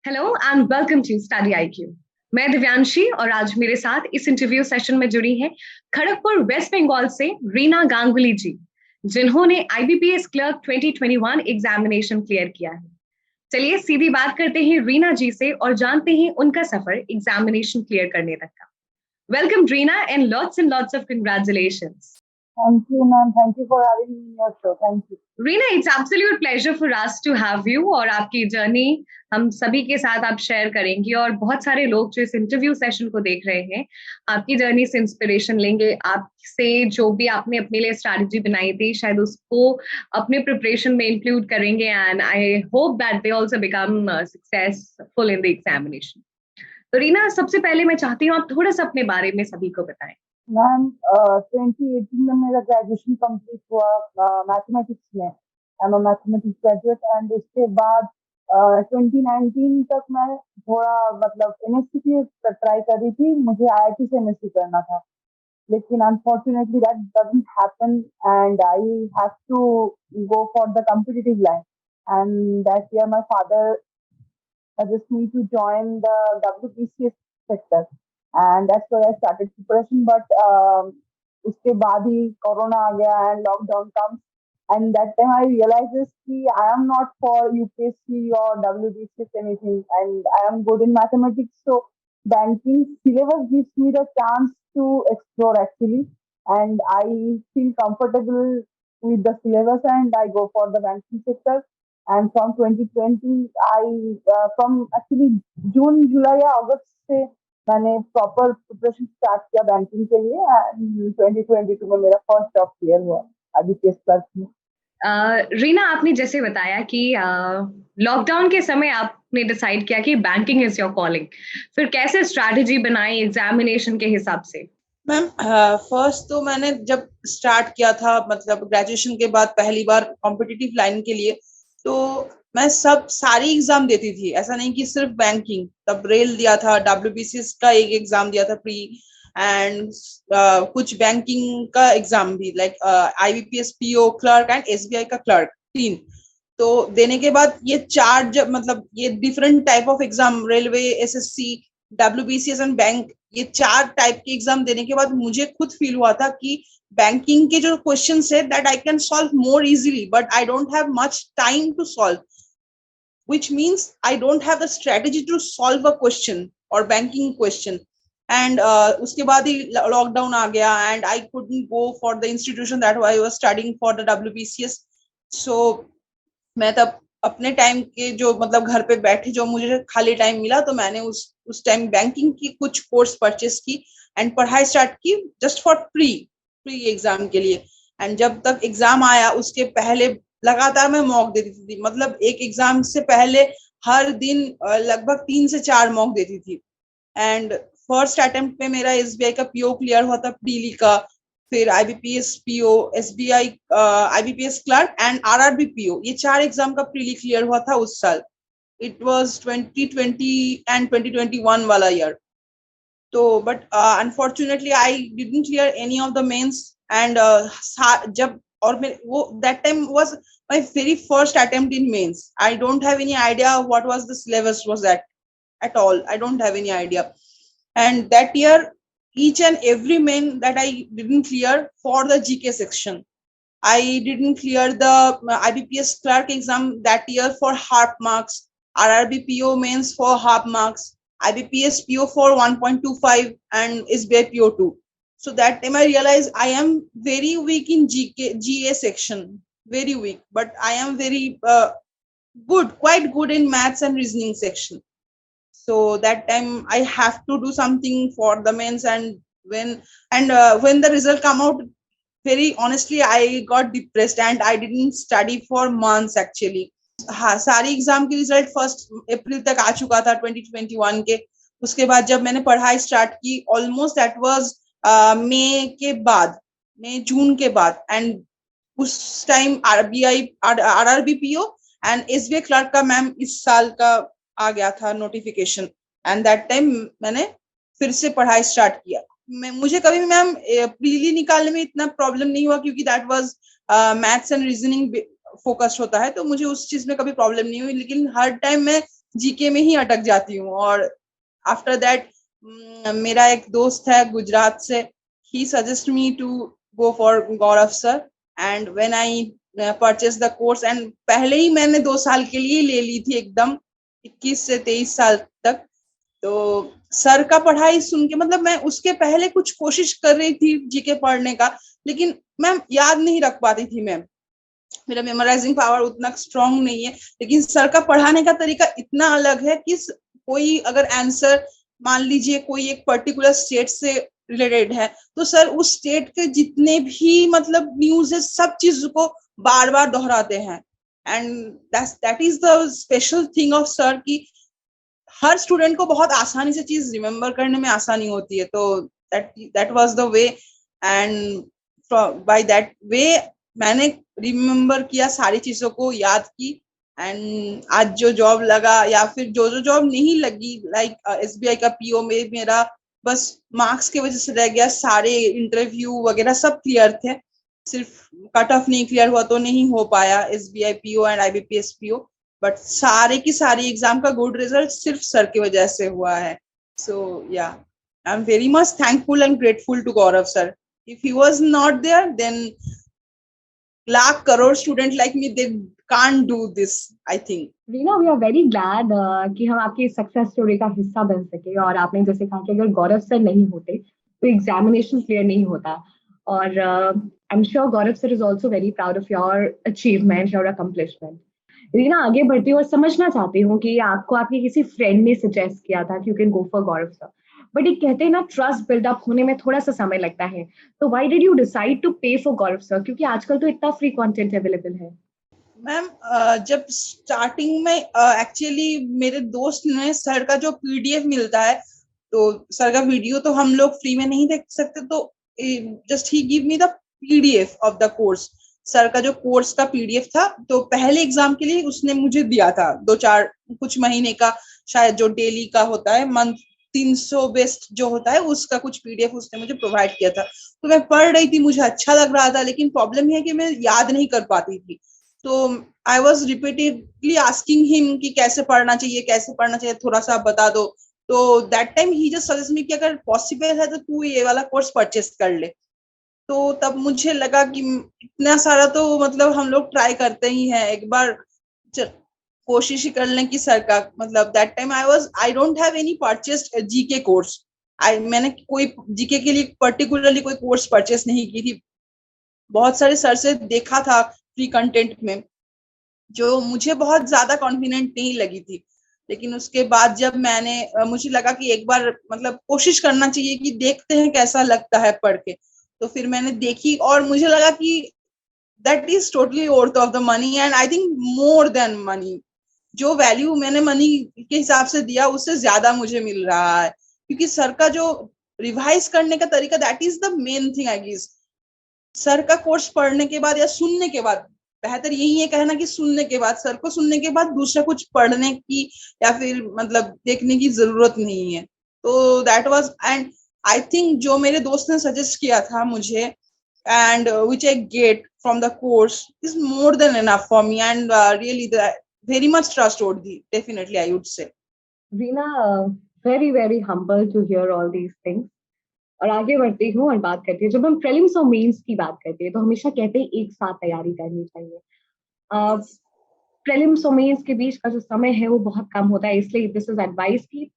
Hello and welcome to study IQ. मैं दिव्यांशी और आज मेरे साथ इस इंटरव्यू सेशन में जुड़ी हैं खड़गपुर वेस्ट बंगाल से रीना गांगुली जी, जिन्होंने आईबीपीएस क्लर्क 2021 एग्जामिनेशन क्लियर किया है। चलिए सीधी बात करते हैं रीना जी से और जानते हैं उनका सफर एग्जामिनेशन क्लियर करने तक का। Welcome Reena and lots of congratulations. Thank you, ma'am. Thank you for having me in your show. Thank you. Reena, it's absolute pleasure for us to have you और आपकी जर्नी हम सभी के साथ आप शेयर करेंगी और बहुत सारे लोग जो इस इंटरव्यू सेशन को देख रहे हैं आपकी जर्नी से इंस्पिरेशन लेंगे। आपसे जो भी आपने अपने लिए स्ट्रैटेजी बनाई थी शायद उसको अपने प्रिपरेशन में इंक्लूड करेंगे and I hope that they also become successful in the examination. तो रीना, सबसे पहले मैं चाहती हूँ आप थोड़ा सा अपने बारे में सभी को बताएं। मैम 2018 में मेरा ग्रेजुएशन कंप्लीट हुआ मैथमेटिक्स में। I am mathematics graduate and उसके बाद 2019 तक मैं थोड़ा मतलब एमएससी की ट्राई कर रही थी। मुझे आईआईटी से एमएससी करना था, लेकिन unfortunately that doesn't happen and I have to go for the competitive line. And that year my father suggested me to join the WBCS sector, and that's where I started preparation. But उसके बाद ही corona आ गया and lockdown comes, and that time I realizes कि I am not for UPSC or WBCS anything, and I am good in mathematics. So banking syllabus gives me the chance to explore actually, and I feel comfortable with the syllabus, and I go for the banking sector. And from 2020 I from actually जून जुलाई या अगस्त से मैंने proper preparation start किया banking के लिए and 2022 में मेरा first job clear हुआ IBPS clerk में। रीना, आपने जैसे बताया कि लॉकडाउन के समय आपने डिसाइड किया कि बैंकिंग इज योर कॉलिंग, फिर कैसे स्ट्रैटेजी बनाई एग्जामिनेशन के हिसाब से? मैम फर्स्ट तो मैंने जब स्टार्ट किया था मतलब ग्रेजुएशन के बाद पहली बार कॉम्पिटिटिव लाइन के लिए, तो मैं सारी एग्जाम देती थी। ऐसा नहीं कि सिर्फ बैंकिंग, तब रेल दिया था, डब्ल्यूबीसीएस का एक एग्जाम दिया था प्री, एंड कुछ बैंकिंग का एग्जाम भी like IBPS PO clerk and SBI का क्लर्क, 3। तो देने के बाद ये चार जब मतलब ये different type of exam, railway, SSC, WBCS and bank, ये 4 टाइप के एग्जाम देने के बाद मुझे खुद फील हुआ था कि बैंकिंग के जो क्वेश्चंस है that I can solve more easily, but I don't have much time to solve, which means I don't have the strategy to solve a question और बैंकिंग क्वेश्चन। एंड उसके बाद ही लॉकडाउन आ गया and I couldn't go for the institution that I was studying for the WBCS. So मैं तब अपने time के जो मतलब घर पे बैठे जो मुझे खाली टाइम मिला, तो मैंने उस टाइम बैंकिंग की कुछ कोर्स परचेस की एंड पढ़ाई स्टार्ट की जस्ट फॉर प्री एग्जाम के लिए। एंड जब तक एग्जाम आया उसके पहले लगातार मैं मॉक देती थी, मतलब एक एग्जाम से पहले हर दिन लगभग 3 से 4 मॉक देती थी। एंड फर्स्ट अटेम्प्ट पे मेरा एसबीआई का पीओ क्लियर हुआ था, प्रीली का, फिर IBPS PO, SBI IBPS clerk and RRB PO, ये 4 एग्जाम का प्रीली क्लियर हुआ था उस साल। इट वाज 2020 एंड 2021 वाला ईयर। तो but unfortunately I didn't clear any of the mains and जब और मैं वो that time was my very first attempt in mains. I don't have any idea what was the syllabus was that at all. I don't have any idea. And that year, each and every main that I didn't clear for the GK section. I didn't clear the IBPS clerk exam that year for half marks, RRB PO mains for half marks, IBPS PO for 1.25 and SBI PO 2. So that time I realized I am very weak in GA section, very weak, but I am very quite good in maths and reasoning section. So that time I have to do something for the mains, and when the result come out, very honestly I got depressed and I didn't study for months actually. हाँ, सारी exam की result 1 अप्रैल तक आ चुका था 2021 के। उसके बाद जब मैंने पढ़ाई स्टार्ट की ऑलमोस्ट दैट वाज मई जून के बाद, एंड उस time RRB PO and SBI clerk का मैम इस साल का आ गया था नोटिफिकेशन, एंड दैट टाइम मैंने फिर से पढ़ाई स्टार्ट किया। मुझे कभी मैम प्रीली निकालने में इतना प्रॉब्लम नहीं हुआ क्योंकि that was maths and reasoning focused होता है, तो मुझे उस चीज में कभी प्रॉब्लम नहीं हुई। लेकिन हर टाइम मैं जीके में ही अटक जाती हूँ। और आफ्टर दैट मेरा एक दोस्त है गुजरात से, he suggest me to go for Gaurav sir, and when I purchase the course, and पहले ही मैंने 2 साल के लिए ले ली थी एकदम 21 से 23 साल तक। तो सर का पढ़ाई सुन के, मतलब मैं उसके पहले कुछ कोशिश कर रही थी जीके पढ़ने का, लेकिन मैम याद नहीं रख पाती थी मैम, मेरा मेमोराइजिंग पावर उतना स्ट्रांग नहीं है। लेकिन सर का पढ़ाने का तरीका इतना अलग है कि कोई अगर आंसर मान लीजिए कोई एक पर्टिकुलर स्टेट से रिलेटेड है, तो सर उस स्टेट के जितने भी मतलब न्यूज है सब चीज को बार बार दोहराते हैं। And that is the special thing of sir कि हर स्टूडेंट को बहुत आसानी से चीज रिमेम्बर करने में आसानी होती है। तो that was the way, and by that way मैंने रिमेम्बर किया, सारी चीजों को याद की। एंड आज जो जॉब लगा या फिर जो जो जॉब नहीं लगी, लाइक एसबीआई का पीओ में मेरा बस मार्क्स की वजह से रह गया, सारे इंटरव्यू वगैरह सब क्लियर थे, सिर्फ कट ऑफ नहीं क्लियर हुआ तो नहीं हो पाया SBI PO and IBPS PO. But सारे की सारी एग्जाम का गुड रिजल्ट सिर्फ सर की वजह से हुआ है। So yeah I am very much thankful and grateful to Gaurav sir. If he was not there then lakh crore student like me they can't do this, I think. Reena, we are very glad कि हम आपकी success story का हिस्सा बन सके। और आपने जैसे कहा कि अगर गौरव सर नहीं होते तो एग्जामिनेशन क्लियर नहीं होता। और I am sure Gaurav sir is also very proud of your achievement, your accomplishment. Reena, आगे बढ़ती हूँ और समझना चाहती हूँ कि आपको आपके किसी फ्रेंड ने सजेस्ट किया था कि you can go for Gaurav sir, but एक कहते हैं ना, ट्रस्ट बिल्डअप होने में थोड़ा सा समय लगता है। तो why did you decide to pay for Gaurav sir, क्योंकि आजकल तो इतना फ्री कंटेंट अवेलेबल है। मैम जब स्टार्टिंग में एक्चुअली मेरे दोस्त ने सर का जो पीडीएफ मिलता है, तो सर का वीडियो तो हम लोग फ्री में नहीं देख सकते, तो just he give me the PDF of the course. Sir का जो कोर्स का पीडीएफ था, तो पहले एग्जाम के लिए उसने मुझे दिया था 2-4 कुछ महीने का, शायद जो डेली का होता है, मंथ 300 बेस्ट जो होता है उसका कुछ पीडीएफ उसने मुझे प्रोवाइड किया था। तो मैं पढ़ रही थी, मुझे अच्छा लग रहा था, लेकिन प्रॉब्लम है कि मैं याद नहीं कर पाती थी। तो I was repeatedly asking him कि कैसे पढ़ना चाहिए, कैसे पढ़ना चाहिए, थोड़ा सा बता दो। तो that time he just suggest me कि अगर पॉसिबल है तो तू ये वाला कोर्स परचेस कर ले। तो तब मुझे लगा कि इतना सारा तो मतलब हम लोग ट्राई करते ही हैं, एक बार कोशिश ही कर लें कि सर का, मतलब that time I don't have any purchased GK course. मैंने कोई जीके के लिए पर्टिकुलरली कोई कोर्स परचेस नहीं की थी। बहुत सारे सर से देखा था फ्री कंटेंट में, जो मुझे बहुत ज्यादा कॉन्फिडेंट नहीं लगी थी। लेकिन उसके बाद जब मैंने मुझे लगा कि एक बार मतलब कोशिश करना चाहिए कि देखते हैं कैसा लगता है पढ़ के, तो फिर मैंने देखी और मुझे लगा कि that is totally worth of the money, and I think more than money. जो वैल्यू मैंने मनी के हिसाब से दिया उससे ज्यादा मुझे मिल रहा है, क्योंकि सर का जो रिवाइज करने का तरीका, that is the main thing I guess. Sir का कोर्स पढ़ने के बाद या सुनने के बाद, बेहतर यही है कहना कि सुनने के बाद, सर को सुनने के बाद दूसरा कुछ पढ़ने की या फिर मतलब देखने की जरूरत नहीं है। तो that was, and I think जो मेरे दोस्त ने सजेस्ट किया था मुझे, and which I get from the course is more than enough for me, and really very much trustworthy, definitely I would say. Reena, very very humble to hear all these things. और आगे बढ़ती हूँ और बात करती हूँ, जब हम प्रीलिम्स और मेंस की बात करते हैं तो हमेशा कहते हैं एक साथ तैयारी करनी चाहिए। प्रीलिम्स और मेंस के बीच का जो समय है वो बहुत कम होता है, इसलिए दिस इज एडवाइस की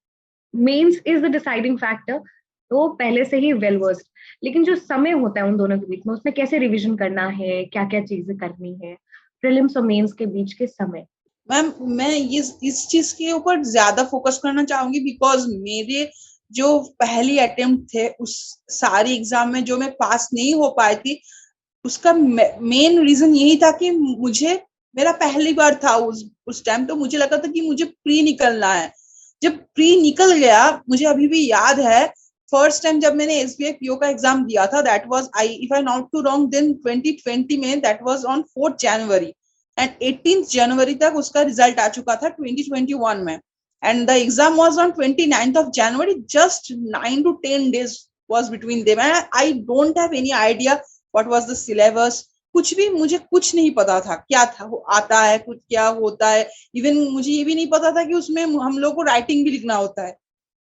mains is the deciding factor, तो पहले से ही वेल वर्स्ड। लेकिन जो समय होता है उन दोनों के बीच में, उसमें कैसे रिविजन करना है, क्या क्या चीजें करनी है प्रीलिम्स और मेंस के बीच के समय। मैम मैं इस चीज के ऊपर ज्यादा फोकस करना चाहूंगी, बिकॉज मेरे जो पहली अटेम्प्ट थे उस सारी एग्जाम में जो मैं पास नहीं हो पाई थी, उसका मेन रीजन यही था कि मुझे, मेरा पहली बार था उस टाइम, तो मुझे लगा था कि मुझे प्री निकलना है। जब प्री निकल गया, मुझे अभी भी याद है फर्स्ट टाइम जब मैंने एसबीआई पीओ का एग्जाम दिया था, that was if I not to wrong then 2020 में, दैट वाज ऑन 4 जनवरी, एंड 18 जनवरी तक उसका रिजल्ट आ चुका था 2021 में, and the exam was on 29th of January, just 9 to 10 days was between them, and I don't have any idea what was the syllabus, कुछ भी, मुझे कुछ नहीं पता था क्या था आता है, कुछ क्या होता है। इवन मुझे ये भी नहीं पता था कि उसमें हम लोग को राइटिंग भी लिखना होता है।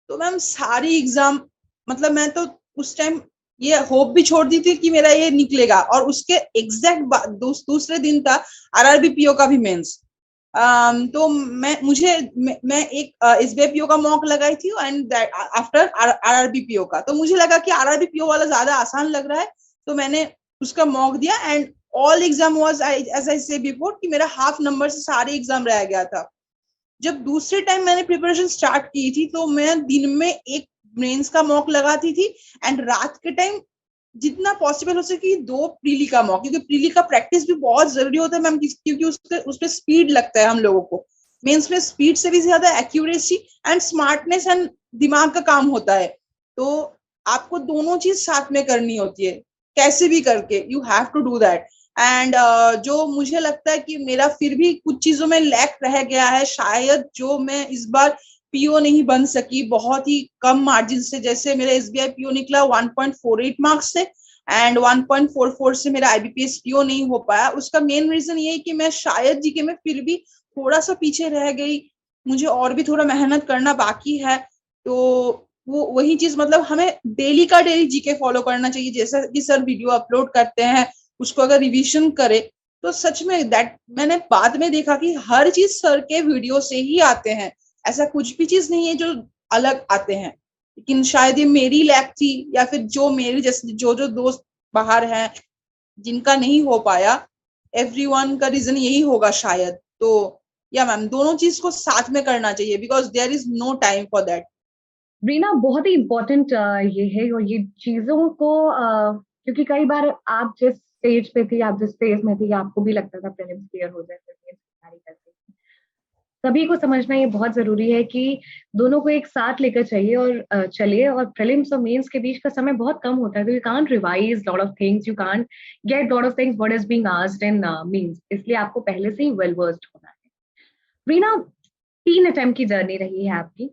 तो मैम सारी एग्जाम, मतलब मैं तो उस टाइम ये होप भी छोड़ दी थी कि मेरा ये निकलेगा, और उसके एग्जैक्ट दूसरे दिन था आरआरबी पीओ का भी मेंस। तो मैं एक एसबीआई पीओ का मॉक लगाई थी, एंड आफ्टर आरआरबी पीओ का, तो मुझे लगा कि आरआरबी पीओ वाला ज्यादा आसान लग रहा है, तो मैंने उसका मॉक दिया। And all exam was as I say before कि मेरा हाफ नंबर से सारे एग्जाम रह गया था। जब दूसरे टाइम मैंने प्रिपरेशन स्टार्ट की थी, तो मैं दिन में एक मेंस का मॉक लगाती थी, एंड रात के टाइम जितना पॉसिबल हो सके 2 प्रीली का मॉक, क्योंकि प्रीली का प्रैक्टिस भी बहुत जरूरी होता है मैम, क्योंकि उसपे स्पीड लगता है हम लोगों को। मेंस में स्पीड से भी ज्यादा एक्यूरेसी एंड स्मार्टनेस एंड दिमाग का काम होता है। तो आपको दोनों चीज साथ में करनी होती है, कैसे भी करके you have to do that. And जो मुझे लगता है कि मेरा फिर भी कुछ चीजों में लैक रह गया है शायद, जो मैं इस बार पीओ नहीं बन सकी बहुत ही कम मार्जिन से। जैसे मेरा एसबीआई पीओ निकला 1.48 मार्क्स से, एंड 1.44 से मेरा आईबीपीएस पीओ नहीं हो पाया। उसका मेन रीजन ये है कि मैं शायद जीके में फिर भी थोड़ा सा पीछे रह गई, मुझे और भी थोड़ा मेहनत करना बाकी है। तो वो वही चीज, मतलब हमें डेली का डेली जीके फॉलो करना चाहिए। जैसा कि सर वीडियो अपलोड करते हैं, उसको अगर रिवीजन करे तो सच में दैट, मैंने बाद में देखा कि हर चीज सर के वीडियो से ही आते हैं, ऐसा कुछ भी चीज नहीं है जो अलग आते हैं। लेकिन शायद ये मेरी लैक थी, या फिर जो मेरे जैसे जो जो दोस्त बाहर हैं जिनका नहीं हो पाया, एवरीवन का रीजन यही होगा शायद। तो या मैम दोनों चीज को साथ में करना चाहिए, because there is no time for that. Reena, बहुत ही इम्पोर्टेंट ये है, और ये चीजों को क्योंकि कई बार आप जिस स्टेज पे थी, आप जिस फेज में थी, आपको भी लगता था प्रीलिम्स क्लियर हो जाए फिर मेंस की तैयारी करते थे। सभी को समझना ये बहुत जरूरी है कि दोनों को एक साथ लेकर चाहिए और चलिए। और प्रीलिम्स और मेंस के बीच का समय बहुत कम होता है, तो you can't revise lot of things, you can't get lot of things what is being asked in mains, इसलिए आपको पहले से ही वेल वर्स्ड होना है। रीना, 3 अटेम्प्ट की जर्नी रही है आपकी।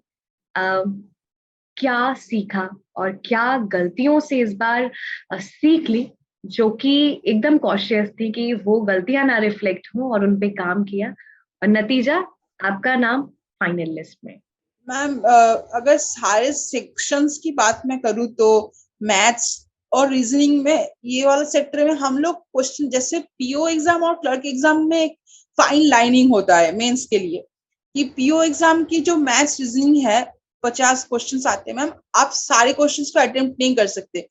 क्या सीखा और क्या गलतियों से इस बार सीख ली, जो कि एकदम कॉशियस थी कि वो गलतियां ना रिफ्लेक्ट हो, और उन पे काम किया, और नतीजा आपका नाम फाइनल लिस्ट में। मैम अगर सारे सेक्शंस की बात मैं करूँ तो मैथ्स और रीजनिंग में, ये वाला सेक्टर में हम लोग क्वेश्चन, जैसे पीओ एग्जाम और क्लर्क एग्जाम में एक फाइन लाइनिंग होता है मेंस के लिए, कि पीओ एग्जाम की जो मैथ्स रीजनिंग है 50 क्वेश्चंस आते हैं मैम, आप सारे क्वेश्चंस को अटेम्प्ट नहीं कर सकते।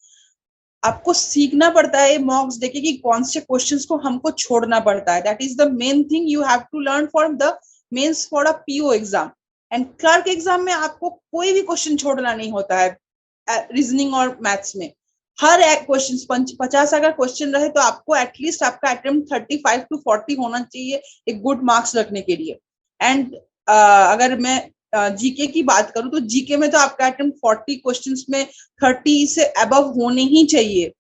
आपको सीखना पड़ता है मॉक्स देके कि कौन से क्वेश्चंस को हमको छोड़ना पड़ता है। That is the main thing you have to learn for the mains for a PO exam. And clerk exam में आपको कोई भी क्वेश्चन छोड़ना नहीं होता है रीजनिंग और मैथ्स में। हर एक क्वेश्चन 50 अगर क्वेश्चन रहे तो आपको एटलीस्ट आपका अटेम्प्ट 35 to 40 होना चाहिए एक गुड मार्क्स रखने के लिए। एंड अगर मैं जीके की बात करूं तो जीके में तो आपका अटेम्प्ट 40 क्वेश्चंस में 30 से अबव होनी ही चाहिए,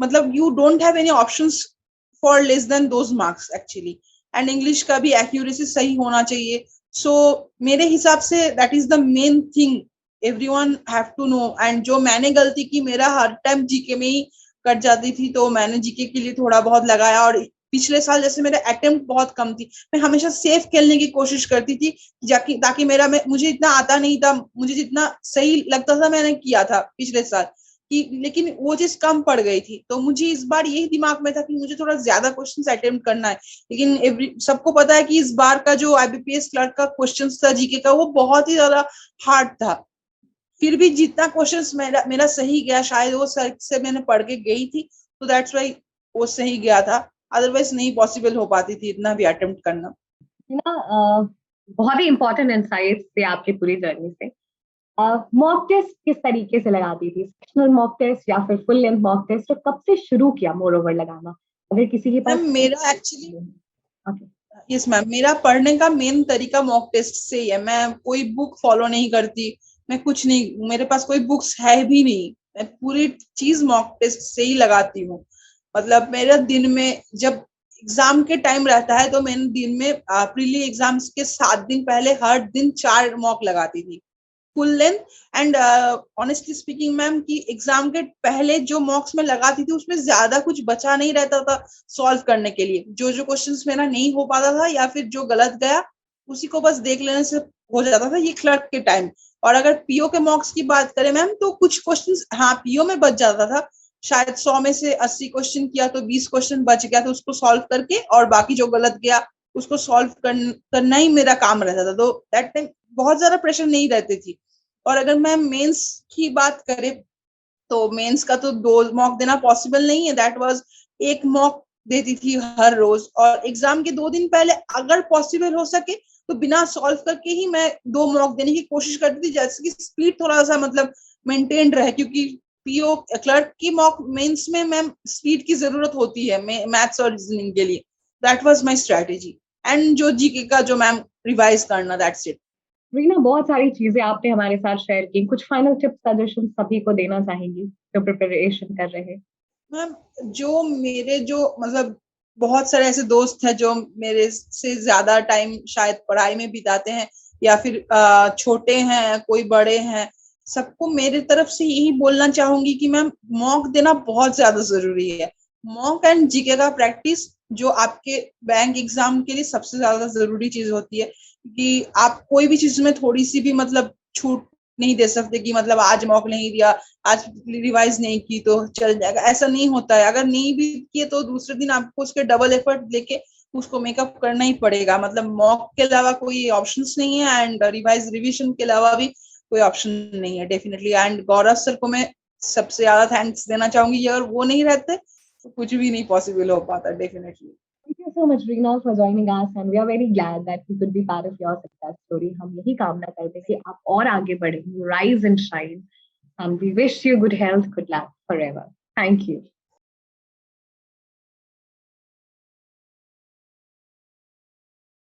मतलब you don't have any options for less than those marks actually. And English का भी एक्यूरेसी सही होना चाहिए। सो मेरे हिसाब से that is the main thing everyone have to know. And जो मैंने गलती की, मेरा हर टाइम जीके में ही कट जाती थी, तो मैंने जीके के लिए थोड़ा बहुत लगाया। और पिछले साल जैसे मेरा अटेम्प्ट बहुत कम थी, मैं हमेशा सेफ खेलने की कोशिश करती थी, ताकि मुझे इतना आता नहीं था, मुझे जितना सही लगता था मैंने किया था पिछले साल कि, लेकिन वो चीज कम पड़ गई थी। तो मुझे इस बार यही दिमाग में था कि मुझे थोड़ा ज्यादा क्वेश्चंस अटेम्प्ट करना है। लेकिन सबको पता है कि इस बार का जो आईबीपीएस क्लर्क का क्वेश्चंस था जीके का, वो बहुत ही ज्यादा हार्ड था। फिर भी जितना क्वेश्चंस मेरा सही गया, शायद वो सर से मैंने पढ़ के गई थी, तो दैट्स वाई वो सही गया था। अदरवाइज नहीं पॉसिबल हो पाती थी इतना भी अटेम्प्ट करना। ना बहुत ही इंपॉर्टेंट इंसाइट्स थे आपकी पूरी जर्नी से। मॉक टेस्ट किस तरीके से लगाती थी, सेक्शनल मॉक टेस्ट या फिर फुल लेंथ मॉक टेस्ट, और कब से शुरू किया मोर ओवर लगाना, अगर किसी के पास? मैम मेरा एक्चुअली, ओके। यस मैम, मेरा पढ़ने का मेन तरीका मॉक टेस्ट से ही है। मैं कोई बुक फॉलो नहीं करती, मैं कुछ नहीं, मेरे पास कोई बुक्स है भी नहीं, मैं पूरी चीज मॉक टेस्ट से ही लगाती हूँ। मतलब मेरा दिन में जब एग्जाम के टाइम रहता है, तो मैंने दिन में प्रीली एग्जाम्स के 7 दिन पहले हर दिन 4 मॉक लगाती थी। Full length and honestly speaking ma'am कि एग्जाम के पहले जो मॉक्स में लगाती थी उसमें ज्यादा कुछ बचा नहीं रहता था सॉल्व करने के लिए। जो जो क्वेश्चंस मेरा नहीं हो पाता था या फिर जो गलत गया उसी को बस देख लेने से हो जाता था, ये क्लर्क के टाइम। और अगर पीओ के मॉक्स की बात करें मैम तो कुछ क्वेश्चंस हाँ पीओ में बच जाता था, शायद 100 में से 80 क्वेश्चन किया तो 20 क्वेश्चन बच गया तो उसको सॉल्व करके, और बाकी जो गलत गया उसको सॉल्व करना ही मेरा काम रहता था। तो दैट टाइम बहुत ज्यादा प्रेशर नहीं रहती थी। और अगर मैं मेंस की बात करें तो मेंस का तो 2 मॉक देना पॉसिबल नहीं है, दैट वाज 1 मॉक देती थी हर रोज। और एग्जाम के 2 दिन पहले अगर पॉसिबल हो सके तो बिना सॉल्व करके ही मैं 2 मॉक देने की कोशिश करती थी, जैसे कि स्पीड थोड़ा सा मतलब मेंटेन रहे, क्योंकि पीओ क्लर्क की मॉक मेंस में मैम स्पीड की जरूरत होती है मैथ्स और रीजनिंग के लिए। That was my strategy. And जो जीके का जो मैम रिवाइज करना, दैट्स इट। रीना, बहुत सारी चीजें आपने हमारे साथ शेयर की, कुछ फाइनल टिप्स सजेशन सभी को देना चाहेंगी जो प्रिपरेशन कर रहे हैं? मैम जो मेरे जो मतलब बहुत सारे ऐसे दोस्त हैं जो मेरे से ज्यादा टाइम शायद पढ़ाई में बिताते हैं या फिर छोटे हैं कोई बड़े हैं, सबको मेरे तरफ से यही बोलना चाहूंगी कि मैम मॉक देना बहुत ज्यादा जरूरी है। मॉक एंड जीके का प्रैक्टिस जो आपके बैंक एग्जाम के लिए सबसे ज्यादा जरूरी चीज होती है, कि आप कोई भी चीज में थोड़ी सी भी मतलब छूट नहीं दे सकते कि मतलब आज मॉक नहीं दिया, आज रिवाइज नहीं की तो चल जाएगा, ऐसा नहीं होता है। अगर नहीं भी किए तो दूसरे दिन आपको उसके डबल एफर्ट लेके उसको मेकअप करना ही पड़ेगा। मतलब मॉक के अलावा कोई ऑप्शंस नहीं है एंड रिवाइज रिवीजन के अलावा भी कोई ऑप्शन नहीं है डेफिनेटली। एंड गौरव सर को मैं सबसे ज्यादा थैंक्स देना चाहूंगी, अगर वो नहीं रहते तो कुछ भी नहीं पॉसिबल हो पाता definitely. Thank you so much, Reena, for joining us, and we are very glad that we could be part of your success story. हम यही कामना करते हैं कि आप और आगे बढ़ें, rise and shine, and we wish you good health, good luck forever. Thank you.